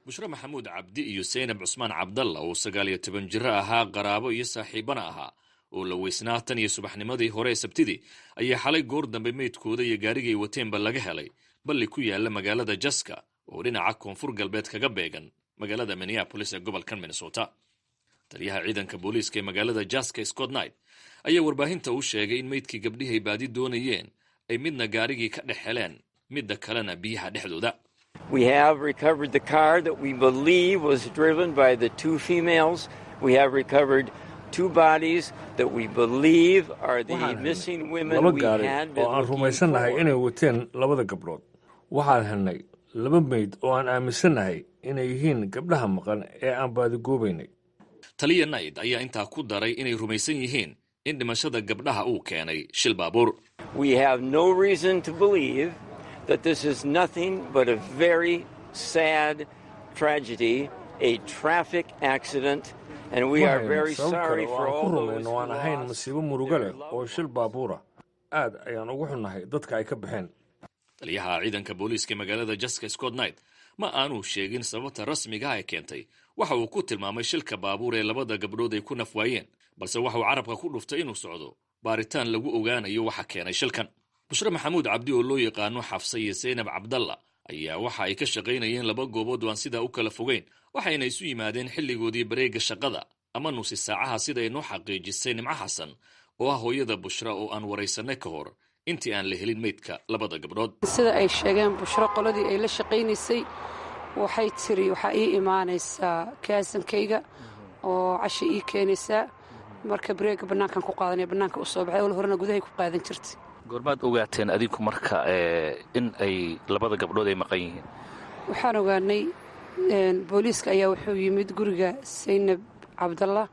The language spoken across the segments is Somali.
bushra maxamuud cabdi iyo Zaynab Cusmaan Cabdalla oo 19 jir ahaa qaraabo iyo saaxiibana ahaa oo la weysnaa tan iyo subaxnimadii hore ee Sabtidii ayaa xalay goor dambe meydkooda iyo gaarigay wateenba laga helay balli ku yaala magaalada Jaska oo dhinaca koonfur galbeed kaga beegan magaalada Minneapolis ee gobolka Minnesota. taliyaha ciidanka booliiska ee magaalada Jaska Scott Knight ayaa warbaahinta u sheegay in meydkii gabdhihii baadi doonayeen ay midna gaarigii ka dhex heleen midda kalena biyaha dhexdooda. We have recovered the car that we believe was driven by the two females. We have recovered two bodies that we believe are the missing women we had been oo aan rumaysanahay inay wateen labada gabdhood. Waxaan helnay laba meyd oo aan aaminsanahay inay yihiin gabdhaha maqan ee aan baadi goobaynay. Taliya Knight ayaa intaa ku daray inay rumaysan yihiin in dhimashada gabdhaha uu keenay shil baabuur. We have no reason to believe that this is nothing but a very sad tragedy, a traffic accident, and we are very sorry for all those who ahayn masiibo murugo leh oo shil baabuura. Aad ayaan ugu xunnahay dadka ay ka baxeen. Taliyaha ciidanka booliiska magaalada Jaska Scott Knight ma aanu sheegin sababta rasmiga ah ee keentay. Waxa uu ku tilmaamay shilka baabuur ee labada gabdhood ay ku nafwaayeen, balse waxa uu carabka ku dhuftay inuu socdo baaritaan lagu ogaanayo waxa keenay shilkan. bushra maxamuud cabdi oo loo yaqaano Xafsa iyo Zaynab Cabdalla ayaa waxa ay ka shaqaynayeen laba goobood oo aan sida u kala fogeyn, waxayna isu yimaadeen xilligoodii bareega shaqada ama nusi saacaha sida ay noo xaqiijisay Nimco Xasan oo ah hooyada Bushra oo aan waraysanay ka hor intii aan la helin meydka labada gabdhood. sida ay sheegeen Bushra qoladii ay la shaqaynaysay waxay tiri waxa ii imaanaysaa kaasankayga oo casho ii keenaysaa marka bareega banaankan ku qaadanay banaanka u soo baxay oo horena gudahay ku qaadan jirtay. goormaad ogaateen adinku marka in ay labada gabdhood ay maqan yihiin? waxaan ogaanay booliiska ayaa wuxuu yimid guriga Zaynab Cabdalla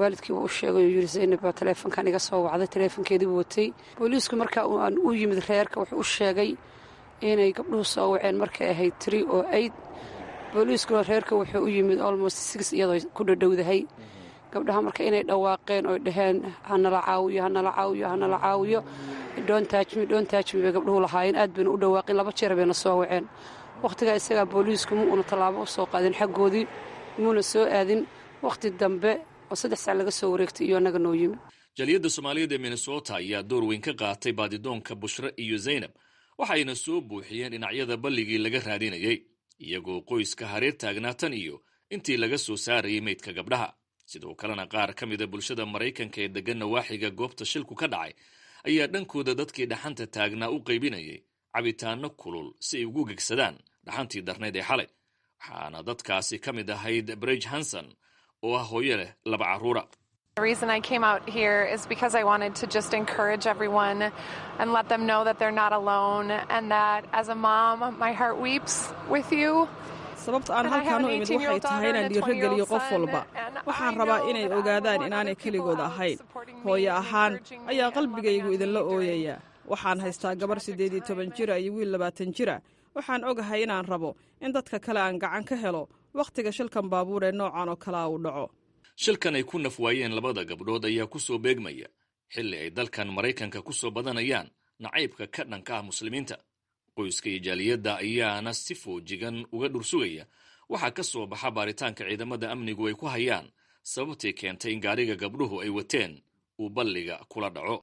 waalidkii uu sheegay inuu yiri Zaynab baa taleefankan iga soo wacday taleefankeedii buu watay. booliisku marka uu yimid reerka wuxuu u sheegay inay gabdhuhu soo waceen markay ahayd 3 oo 8. booliiskuna reerka wuxuu u yimid almost 6 iyadoo ku dhadhowdahay. gabdhaha marka inay dhawaaqeen oo dhaheen hanala caawiyo don't touch me bay gabdhuhu lahaayeen. aad bayna u dhawaaqeen, 2 jeer bayna soo waceen. waqtigaa isagaa booliisku ma uuna tallaabo u soo qaadin xaggoodii, muuna soo aadin. waqti dambe oo 3 saac laga soo wareegtay iyo annaga noo yimid. Jaliyadda Soomaaliyeed ee Minnesota ayaa door weyn ka qaatay baadidoonka Bushra iyo Zaynab, waxayna soo buuxiyeen dhinacyada balligii laga raadinayay, iyagoo qoyska hareer taagnaa tan iyo intii laga soo saarayay meydka gabdhaha. sidoo kalena qaar ka mid ah bulshada Mareykanka ee degan nawaaxiga goobta shilku ka dhacay ayaa dhankooda dadkii dhaxanta taagnaa u qaybinayay cabitaano kulul si ay ugu gegsadaan dhaxantii darneed ee xalay. waxaana dadkaasi ka mid ahayd Bridge Hanson oo ah hooyo leh 2 carruura. The reason I came out here is because I wanted to just encourage everyone and let them know that they're not alone and that as a mom my heart weeps with you. sababta aan halkaan u imid waxay tahay inaan dhiirrigeliyo qof walba. waxaan rabaa inay ogaadaan inaanay keligood ahayn. hooyo ahaan ayaa qalbigaygu idinla ooyaya. waxaan haystaa gabar 18 jira iyo wiil 20 jira. waxaan ogahay inaan rabo in dadka kale aan gacan ka helo wakhtiga shilkan baabuur ee noocan oo kale uu dhaco. shilkan ay ku nafwaayeen labada gabdhood ayaa ku soo beegmaya xilli ay dalkan Mareykanka ku soo badanayaan nacaybka ka dhanka ah muslimiinta. qoyska iyo jaaliyadda ayaana si foojigan uga dhursugaya waxaa ka soo baxa baaritaanka ciidamada amnigu ay ku hayaan sababtii keentay in gaariga gabdhuhu ay wateen uu balliga kula dhaco.